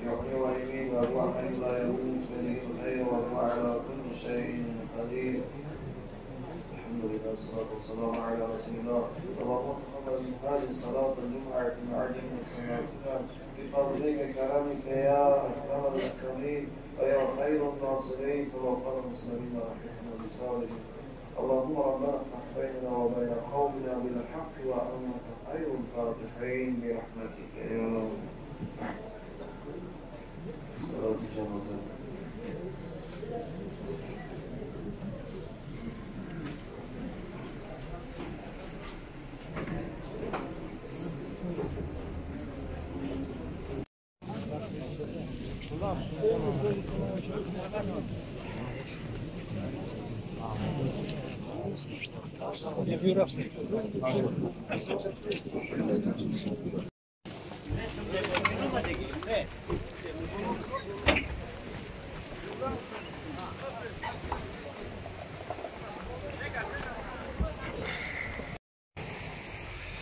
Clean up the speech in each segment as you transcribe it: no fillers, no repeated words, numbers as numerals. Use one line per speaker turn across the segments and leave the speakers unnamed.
يحيي ويميت وهو حي لا يموت بيده الخير وهو على كل شيء قدير. الحمد لله والصلاة والسلام على رسول الله. اللهم تقبل من هذه صلاة الجمعة مع جميع صلاتنا بفضلك كرمك يا أكرم الأكرمين ويا خير الناصرين. توفنا المسلمين ورحمنا بصالحين. اللهم ربنا افتح بيننا وبين قومنا بالحق وأنت خير الفاتحين برحمتك يا رب. صلاة الجنازة.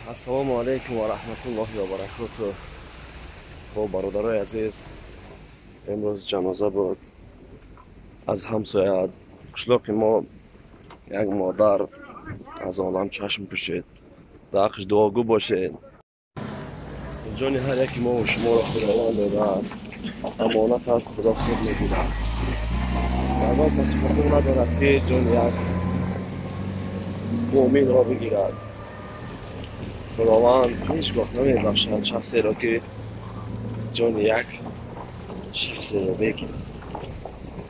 السلام علیکم و رحمت الله و برکاته. خب برادرای عزیز، امروز جنازه بود از همسایه قشلاق ما. یک مادر از عالم چشم پوشید. در حقش دعاگو باشید. جان هر یکی ما و شما را خداوند داده است، امانت است، خدا خود میگیرد. اول تصور ندارد که جان یک مؤمن را بگیرد. خداوند هیچگاه نمیبخشد شخصی را که جان یک شخصی را بگیرد.